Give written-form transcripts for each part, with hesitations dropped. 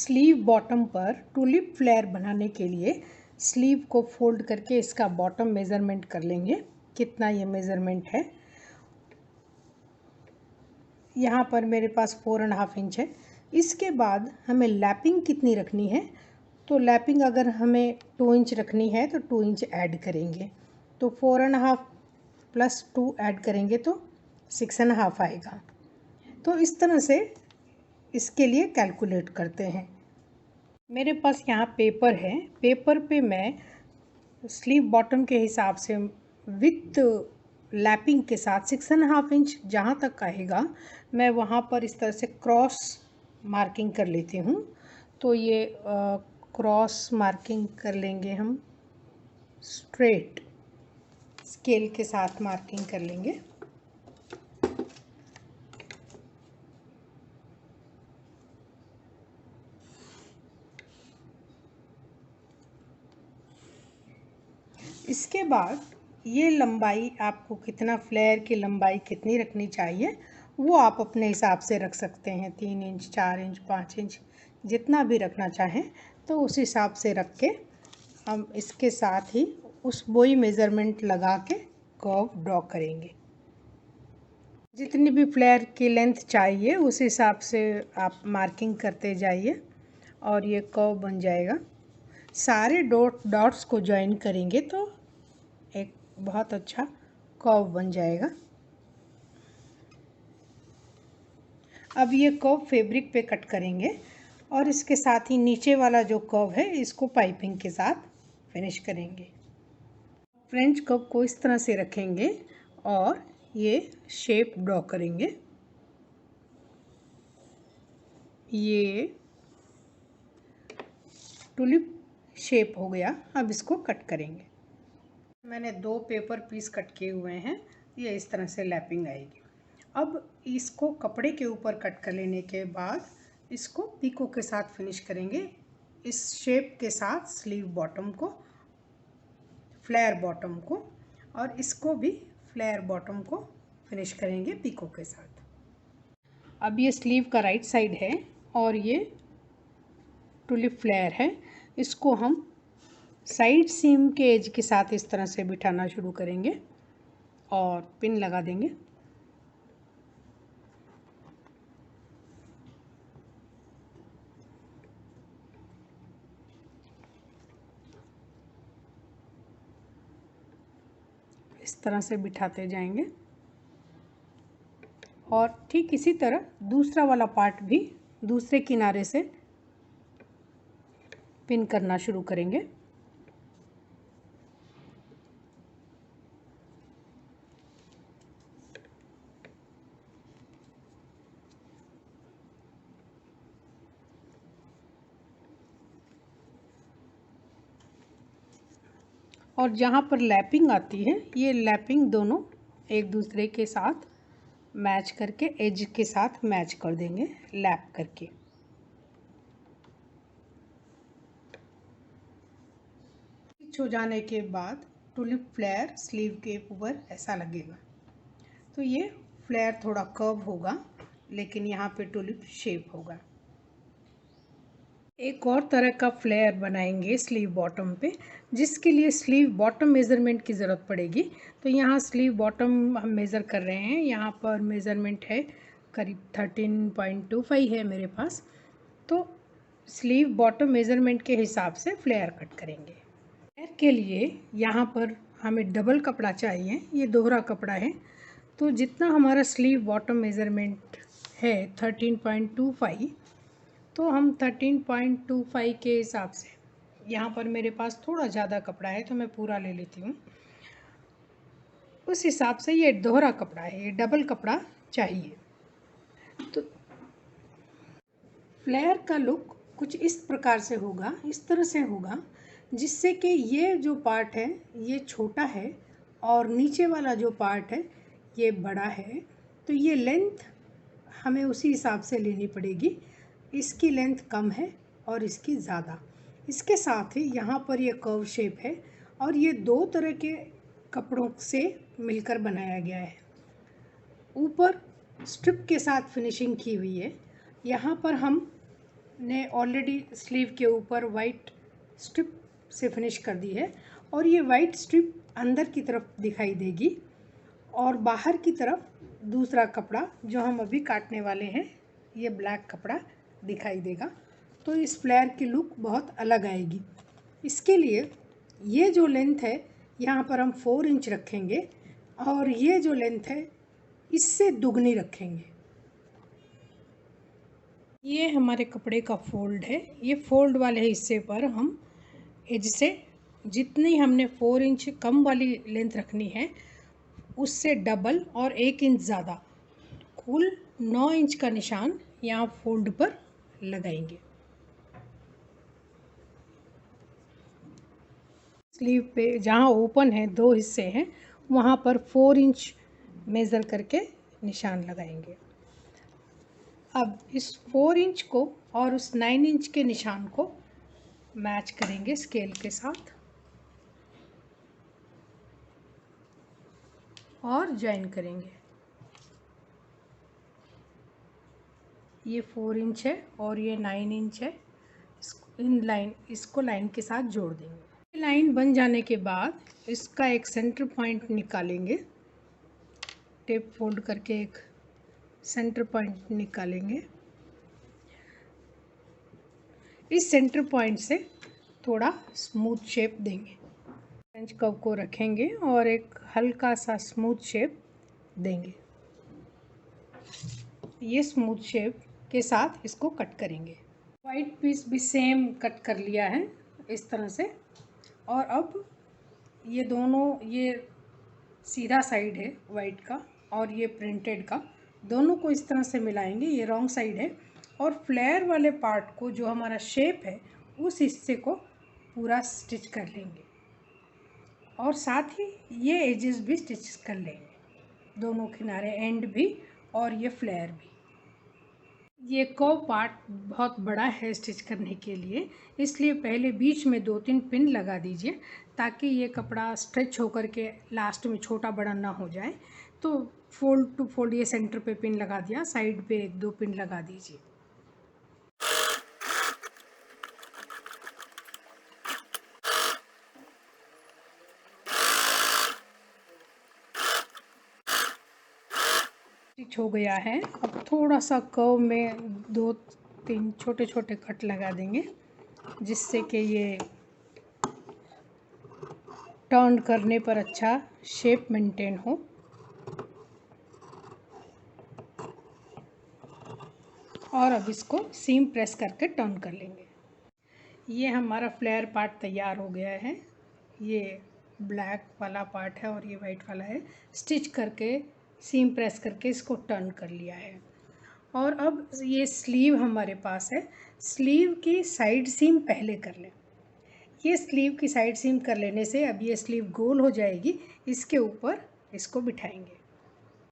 Sleeve bottom पर tulip flare बनाने के लिए स्लीव को फोल्ड करके इसका बॉटम मेज़रमेंट कर लेंगे। कितना ये मेज़रमेंट है, यहाँ पर मेरे पास 4.5 इंच है। इसके बाद हमें लैपिंग कितनी रखनी है, तो लैपिंग अगर हमें 2 इंच रखनी है तो 2 इंच ऐड करेंगे। तो 4.5 + 2 ऐड करेंगे तो 6.5 आएगा। तो इस तरह से इसके लिए कैलकुलेट करते हैं। मेरे पास यहाँ पेपर है, पेपर पे मैं स्लीव बॉटम के हिसाब से विथ लैपिंग के साथ 6.5 इंच जहाँ तक आएगा मैं वहाँ पर इस तरह से क्रॉस मार्किंग कर लेती हूँ। तो ये क्रॉस मार्किंग कर लेंगे, हम स्ट्रेट स्केल के साथ मार्किंग कर लेंगे। इसके बाद ये लंबाई, आपको कितना फ्लेयर की लंबाई कितनी रखनी चाहिए वो आप अपने हिसाब से रख सकते हैं। 3 इंच, 4 इंच, 5 इंच, जितना भी रखना चाहें तो उस हिसाब से रख के हम इसके साथ ही उस वही मेज़रमेंट लगा के कर्व ड्रॉ करेंगे। जितनी भी फ्लेयर की लेंथ चाहिए उस हिसाब से आप मार्किंग करते जाइए और ये कर्व बन जाएगा। सारे डॉट्स को ज्वाइन करेंगे तो एक बहुत अच्छा कर्व बन जाएगा। अब ये कर्व फैब्रिक पे कट करेंगे और इसके साथ ही नीचे वाला जो कर्व है इसको पाइपिंग के साथ फिनिश करेंगे। फ्रेंच कर्व को इस तरह से रखेंगे और ये शेप ड्रॉ करेंगे। ये टुलिप शेप हो गया। अब इसको कट करेंगे। मैंने 2 पेपर पीस कट किए हुए हैं, ये इस तरह से लैपिंग आएगी। अब इसको कपड़े के ऊपर कट कर लेने के बाद इसको पीको के साथ फिनिश करेंगे। इस शेप के साथ स्लीव बॉटम को, फ्लेयर बॉटम को, और इसको भी फ्लेयर बॉटम को फिनिश करेंगे पीको के साथ। अब ये स्लीव का राइट साइड है और ये टुलिप फ्लेयर है। इसको हम साइड सीम के एज के साथ इस तरह से बिठाना शुरू करेंगे और पिन लगा देंगे। इस तरह से बिठाते जाएंगे और ठीक इसी तरह दूसरा वाला पार्ट भी दूसरे किनारे से पिन करना शुरू करेंगे। और जहाँ पर लैपिंग आती है ये लैपिंग दोनों एक दूसरे के साथ मैच करके एज के साथ मैच कर देंगे, लैप करके। स्टिच हो जाने के बाद टुलिप फ्लेयर स्लीव के ऊपर ऐसा लगेगा। तो ये फ्लेयर थोड़ा कर्व होगा लेकिन यहाँ पे टुलिप शेप होगा। एक और तरह का फ्लेयर बनाएंगे स्लीव बॉटम पे, जिसके लिए स्लीव बॉटम मेज़रमेंट की ज़रूरत पड़ेगी। तो यहाँ स्लीव बॉटम हम मेज़र कर रहे हैं। यहाँ पर मेज़रमेंट है करीब 13.25 है मेरे पास। तो स्लीव बॉटम मेज़रमेंट के हिसाब से फ्लेयर कट करेंगे। फ्लेयर के लिए यहाँ पर हमें डबल कपड़ा चाहिए, ये दोहरा कपड़ा है। तो जितना हमारा स्लीव बॉटम मेज़रमेंट है 13.25, तो हम 13.25 के हिसाब से, यहाँ पर मेरे पास थोड़ा ज़्यादा कपड़ा है तो मैं पूरा ले लेती हूँ। उस हिसाब से ये दोहरा कपड़ा है, ये डबल कपड़ा चाहिए। तो फ्लेयर का लुक कुछ इस प्रकार से होगा, इस तरह से होगा, जिससे कि ये जो पार्ट है ये छोटा है और नीचे वाला जो पार्ट है ये बड़ा है। तो ये लेंथ हमें उसी हिसाब से लेनी पड़ेगी। इसकी लेंथ कम है और इसकी ज़्यादा। इसके साथ ही यहाँ पर ये कर्व शेप है और ये 2 तरह के कपड़ों से मिलकर बनाया गया है। ऊपर स्ट्रिप के साथ फिनिशिंग की हुई है। यहाँ पर हम ने ऑलरेडी स्लीव के ऊपर वाइट स्ट्रिप से फिनिश कर दी है और ये वाइट स्ट्रिप अंदर की तरफ दिखाई देगी और बाहर की तरफ दूसरा कपड़ा जो हम अभी काटने वाले हैं ये ब्लैक कपड़ा दिखाई देगा। तो इस फ्लेयर की लुक बहुत अलग आएगी। इसके लिए ये जो लेंथ है यहाँ पर हम 4 इंच रखेंगे और ये जो लेंथ है इससे दुगनी रखेंगे। ये हमारे कपड़े का फोल्ड है। ये फोल्ड वाले हिस्से पर हम एज से जितनी हमने 4 इंच कम वाली लेंथ रखनी है उससे डबल और 1 इंच ज़्यादा कुल 9 इंच का निशान यहाँ फोल्ड पर लगाएंगे। स्लीव पे जहाँ ओपन है 2 हिस्से हैं वहाँ पर 4 इंच मेज़र करके निशान लगाएंगे। अब इस 4 इंच को और उस 9 इंच के निशान को मैच करेंगे स्केल के साथ और ज्वाइन करेंगे। ये 4 इंच है और ये 9 इंच है। इसको लाइन के साथ जोड़ देंगे। लाइन बन जाने के बाद इसका एक सेंटर पॉइंट निकालेंगे। टेप फोल्ड करके एक सेंटर पॉइंट निकालेंगे। इस सेंटर पॉइंट से थोड़ा स्मूथ शेप देंगे। फ्रेंच कर्व को रखेंगे और एक हल्का सा स्मूथ शेप देंगे। ये स्मूथ शेप के साथ इसको कट करेंगे। वाइट पीस भी सेम कट कर लिया है इस तरह से। और अब ये दोनों, ये सीधा साइड है वाइट का और ये प्रिंटेड का, दोनों को इस तरह से मिलाएंगे। ये रॉन्ग साइड है और फ्लेयर वाले पार्ट को जो हमारा शेप है उस हिस्से को पूरा स्टिच कर लेंगे और साथ ही ये एजेस भी स्टिच कर लेंगे, दोनों किनारे, एंड भी और ये फ्लेयर भी। ये कर्व पार्ट बहुत बड़ा है स्टिच करने के लिए, इसलिए पहले बीच में 2-3 पिन लगा दीजिए ताकि ये कपड़ा स्ट्रेच होकर के लास्ट में छोटा बड़ा ना हो जाए। तो फोल्ड टू फोल्ड ये सेंटर पे पिन लगा दिया, साइड पे 1-2 पिन लगा दीजिए। स्टिच हो गया है। अब थोड़ा सा कर्व में 2-3 छोटे छोटे कट लगा देंगे जिससे कि ये टर्न करने पर अच्छा शेप मेंटेन हो। और अब इसको सीम प्रेस करके टर्न कर लेंगे। ये हमारा फ्लेयर पार्ट तैयार हो गया है। ये ब्लैक वाला पार्ट है और ये वाइट वाला है। स्टिच करके सीम प्रेस करके इसको टर्न कर लिया है। और अब ये स्लीव हमारे पास है। स्लीव की साइड सीम पहले कर लें। ये स्लीव की साइड सीम कर लेने से अब ये स्लीव गोल हो जाएगी। इसके ऊपर इसको बिठाएंगे।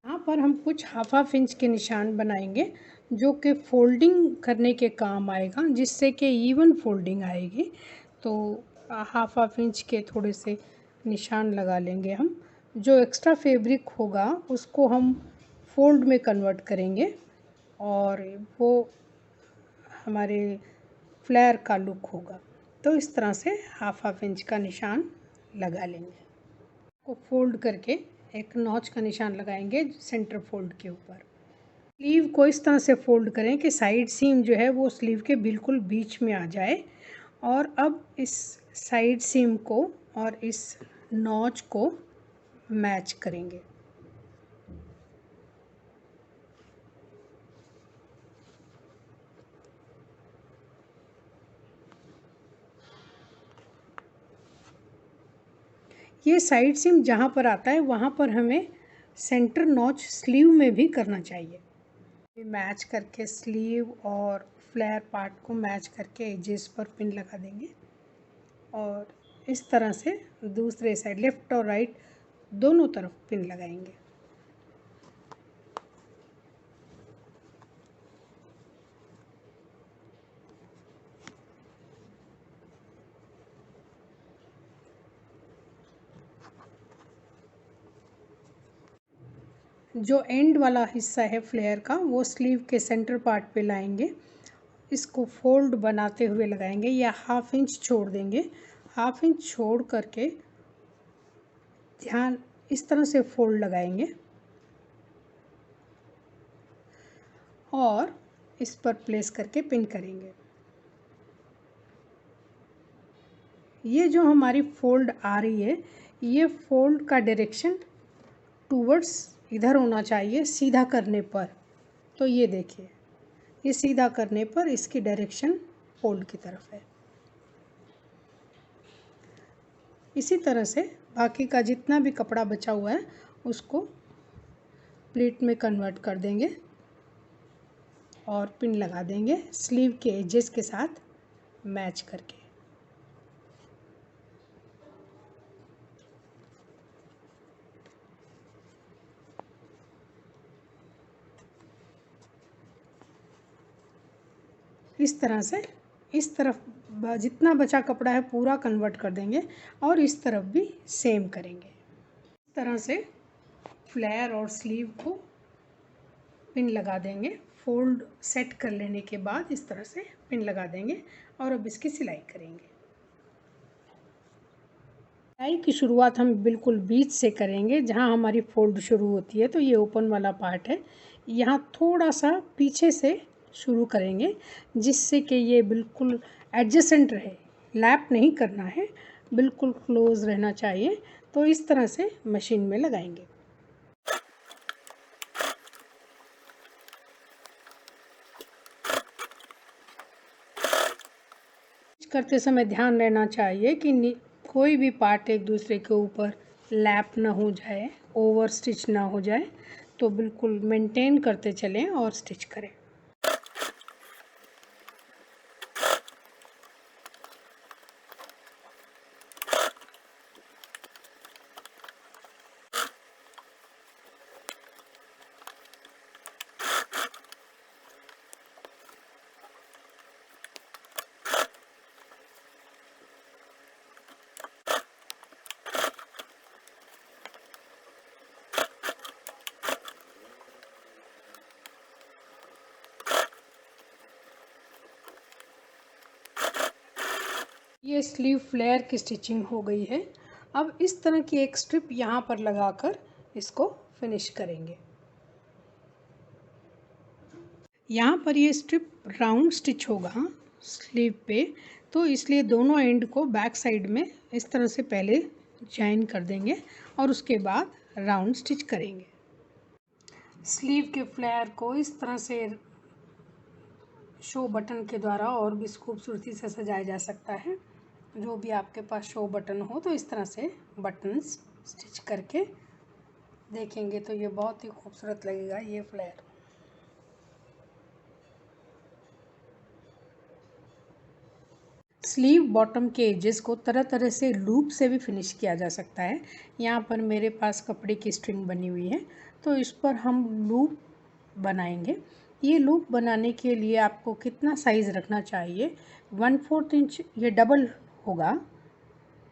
यहाँ पर हम कुछ हाफ इंच के निशान बनाएंगे जो कि फोल्डिंग करने के काम आएगा, जिससे कि इवन फोल्डिंग आएगी। तो हाफ इंच के थोड़े से निशान लगा लेंगे हम। जो एक्स्ट्रा फैब्रिक होगा उसको हम फोल्ड में कन्वर्ट करेंगे और वो हमारे फ्लेयर का लुक होगा। तो इस तरह से हाफ इंच का निशान लगा लेंगे। को फोल्ड करके एक नॉच का निशान लगाएंगे सेंटर फोल्ड के ऊपर। स्लीव को इस तरह से फोल्ड करें कि साइड सीम जो है वो स्लीव के बिल्कुल बीच में आ जाए। और अब इस साइड सीम को और इस नॉच को मैच करेंगे। ये साइड सीम जहाँ पर आता है वहाँ पर हमें सेंटर नॉच स्लीव में भी करना चाहिए। मैच करके स्लीव और फ्लेयर पार्ट को मैच करके एजेस पर पिन लगा देंगे और इस तरह से दूसरे साइड लेफ़्ट और राइट दोनों तरफ पिन लगाएंगे। जो एंड वाला हिस्सा है फ्लेयर का वो स्लीव के सेंटर पार्ट पे लाएंगे। इसको फोल्ड बनाते हुए लगाएंगे या हाफ इंच छोड़ देंगे। हाफ इंच छोड़ करके ध्यान इस तरह से फोल्ड लगाएंगे और इस पर प्लेस करके पिन करेंगे। ये जो हमारी फोल्ड आ रही है, ये फोल्ड का डायरेक्शन टूवर्ड्स इधर होना चाहिए सीधा करने पर। तो ये देखिए, ये सीधा करने पर इसकी डायरेक्शन फोल्ड की तरफ है। इसी तरह से बाकी का जितना भी कपड़ा बचा हुआ है उसको प्लीट में कन्वर्ट कर देंगे और पिन लगा देंगे स्लीव के एजेस के साथ मैच करके। इस तरह से इस तरफ जितना बचा कपड़ा है पूरा कन्वर्ट कर देंगे और इस तरफ भी सेम करेंगे। इस तरह से फ्लेयर और स्लीव को पिन लगा देंगे। फोल्ड सेट कर लेने के बाद इस तरह से पिन लगा देंगे और अब इसकी सिलाई करेंगे। सिलाई की शुरुआत हम बिल्कुल बीच से करेंगे, जहां हमारी फोल्ड शुरू होती है। तो ये ओपन वाला पार्ट है, यहाँ थोड़ा सा पीछे से शुरू करेंगे जिससे कि ये बिल्कुल एडजेसेंट रहे। लैप नहीं करना है, बिल्कुल क्लोज रहना चाहिए। तो इस तरह से मशीन में लगाएंगे। करते समय ध्यान रहना चाहिए कि कोई भी पार्ट एक दूसरे के ऊपर लैप ना हो जाए, ओवर स्टिच ना हो जाए। तो बिल्कुल मेंटेन करते चलें और स्टिच करें। ये स्लीव फ्लेयर की स्टिचिंग हो गई है। अब इस तरह की एक स्ट्रिप यहाँ पर लगाकर इसको फिनिश करेंगे। यहाँ पर ये स्ट्रिप राउंड स्टिच होगा स्लीव पे, तो इसलिए दोनों एंड को बैक साइड में इस तरह से पहले जॉइन कर देंगे और उसके बाद राउंड स्टिच करेंगे। स्लीव के फ्लेयर को इस तरह से शो बटन के द्वारा और भी खूबसूरती से सजाया जा सकता है। जो भी आपके पास शो बटन हो तो इस तरह से बटन्स स्टिच करके देखेंगे तो ये बहुत ही खूबसूरत लगेगा ये फ्लेयर। स्लीव बॉटम के एजेस को तरह तरह से लूप से भी फिनिश किया जा सकता है। यहाँ पर मेरे पास कपड़े की स्ट्रिंग बनी हुई है तो इस पर हम लूप बनाएंगे। ये लूप बनाने के लिए आपको कितना साइज़ रखना चाहिए, 1/4 इंच ये डबल होगा।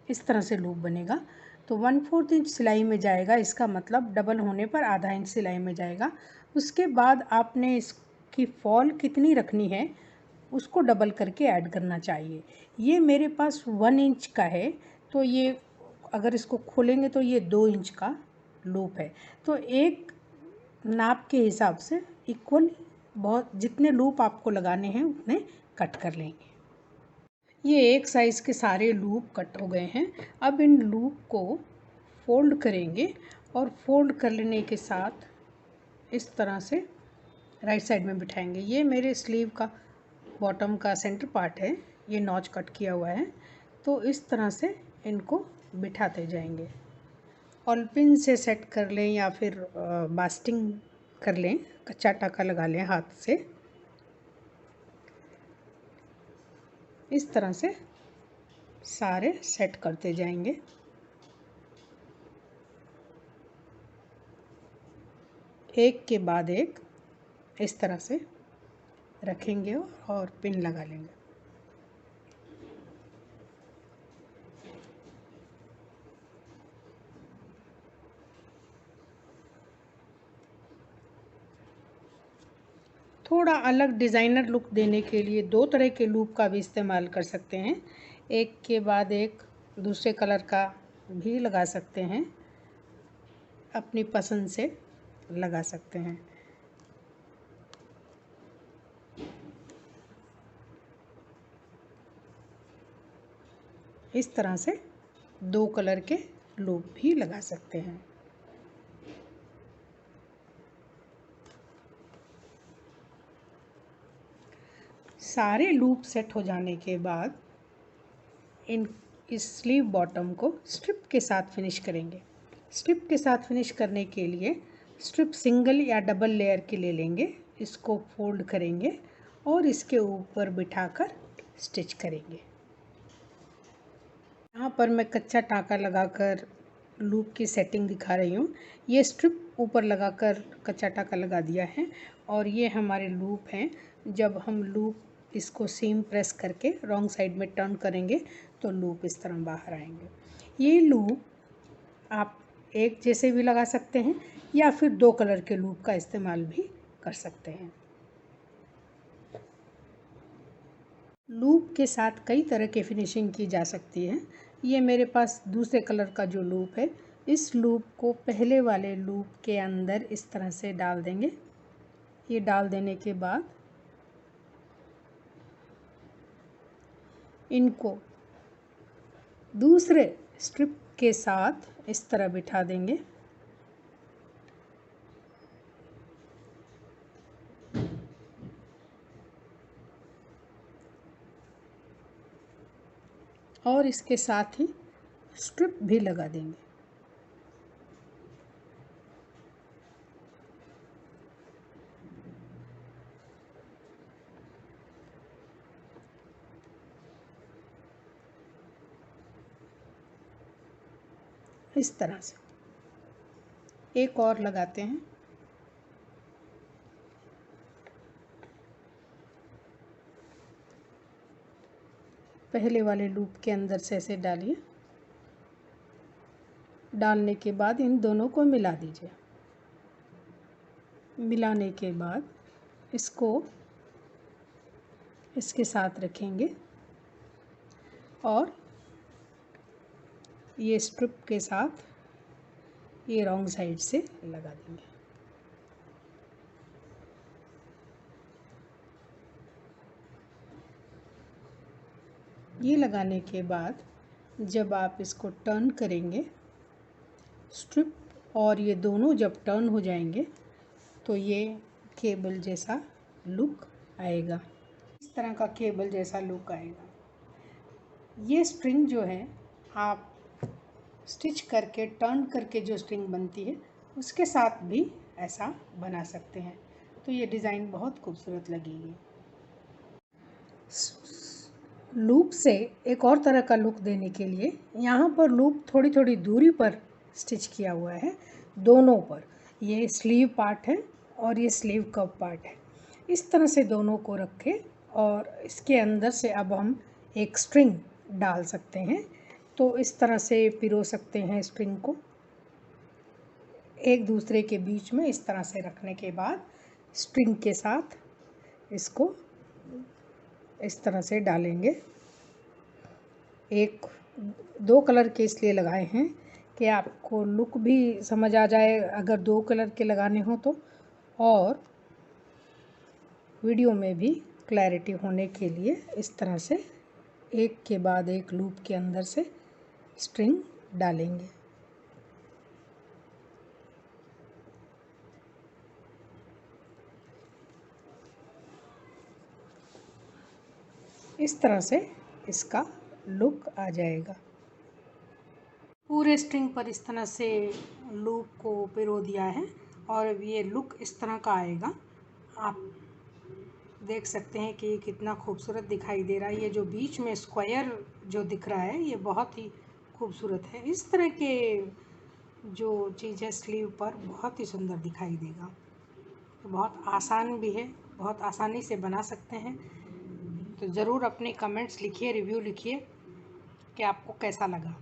इस तरह से लूप बनेगा तो 1/4 इंच सिलाई में जाएगा, इसका मतलब डबल होने पर आधा इंच सिलाई में जाएगा। उसके बाद आपने इसकी फॉल कितनी रखनी है उसको डबल करके ऐड करना चाहिए। ये मेरे पास 1 इंच का है तो ये अगर इसको खोलेंगे तो ये 2 इंच का लूप है। तो एक नाप के हिसाब से इक्वल बहुत जितने लूप आपको लगाने हैं उतने कट कर लेंगे। ये एक साइज़ के सारे लूप कट हो गए हैं। अब इन लूप को फोल्ड करेंगे और फोल्ड कर लेने के साथ इस तरह से राइट साइड में बिठाएंगे। ये मेरे स्लीव का बॉटम का सेंटर पार्ट है, ये नॉच कट किया हुआ है। तो इस तरह से इनको बिठाते जाएंगे और पिन से सेट कर लें या फिर बास्टिंग कर लें, कच्चा टाका लगा लें हाथ से। इस तरह से सारे सेट करते जाएंगे। एक के बाद एक इस तरह से रखेंगे और पिन लगा लेंगे। थोड़ा अलग डिज़ाइनर लुक देने के लिए दो तरह के लूप का भी इस्तेमाल कर सकते हैं, एक के बाद एक दूसरे कलर का भी लगा सकते हैं, अपनी पसंद से लगा सकते हैं। इस तरह से दो कलर के लूप भी लगा सकते हैं। सारे लूप सेट हो जाने के बाद इस स्लीव बॉटम को स्ट्रिप के साथ फिनिश करेंगे। स्ट्रिप के साथ फिनिश करने के लिए स्ट्रिप सिंगल या डबल लेयर के ले लेंगे, इसको फोल्ड करेंगे और इसके ऊपर बिठाकर स्टिच करेंगे। यहाँ पर मैं कच्चा टाँका लगाकर लूप की सेटिंग दिखा रही हूँ। ये स्ट्रिप ऊपर लगाकर कच्चा टाँका लगा दिया है और ये हमारे लूप हैं। जब हम लूप इसको सीम प्रेस करके रॉन्ग साइड में टर्न करेंगे तो लूप इस तरह बाहर आएंगे। ये लूप आप एक जैसे भी लगा सकते हैं या फिर दो कलर के लूप का इस्तेमाल भी कर सकते हैं। लूप के साथ कई तरह की फिनिशिंग की जा सकती है। ये मेरे पास दूसरे कलर का जो लूप है, इस लूप को पहले वाले लूप के अंदर इस तरह से डाल देंगे। ये डाल देने के बाद इनको दूसरे स्ट्रिप के साथ इस तरह बिठा देंगे। और इसके साथ ही स्ट्रिप भी लगा देंगे। इस तरह से एक और लगाते हैं। पहले वाले लूप के अंदर से ऐसे डालिए। डालने के बाद इन दोनों को मिला दीजिए। मिलाने के बाद इसको इसके साथ रखेंगे और ये स्ट्रिप के साथ ये रॉन्ग साइड से लगा देंगे। ये लगाने के बाद जब आप इसको टर्न करेंगे, स्ट्रिप और ये दोनों जब टर्न हो जाएंगे तो ये केबल जैसा लुक आएगा। इस तरह का केबल जैसा लुक आएगा। ये स्ट्रिंग जो है आप स्टिच करके टर्न करके जो स्ट्रिंग बनती है उसके साथ भी ऐसा बना सकते हैं, तो ये डिज़ाइन बहुत खूबसूरत लगेगी। लूप से एक और तरह का लुक देने के लिए यहाँ पर लूप थोड़ी थोड़ी दूरी पर स्टिच किया हुआ है, दोनों पर। ये स्लीव पार्ट है और ये स्लीव कव पार्ट है। इस तरह से दोनों को रखें और इसके अंदर से अब हम एक स्ट्रिंग डाल सकते हैं। तो इस तरह से पिरो सकते हैं स्ट्रिंग को एक दूसरे के बीच में। इस तरह से रखने के बाद स्ट्रिंग के साथ इसको इस तरह से डालेंगे। एक दो कलर के इसलिए लगाए हैं कि आपको लुक भी समझ आ जाए अगर दो कलर के लगाने हो तो, और वीडियो में भी क्लैरिटी होने के लिए इस तरह से एक के बाद एक लूप के अंदर से स्ट्रिंग डालेंगे। इस तरह से इसका लुक आ जाएगा। पूरे स्ट्रिंग पर इस तरह से लूप को पिरो दिया है और ये लुक इस तरह का आएगा। आप देख सकते हैं कि ये कितना खूबसूरत दिखाई दे रहा है। ये जो बीच में स्क्वायर जो दिख रहा है ये बहुत ही खूबसूरत है। इस तरह के जो चीज़ है स्लीव पर बहुत ही सुंदर दिखाई देगा। तो बहुत आसान भी है, बहुत आसानी से बना सकते हैं। तो ज़रूर अपने कमेंट्स लिखिए, रिव्यू लिखिए कि आपको कैसा लगा।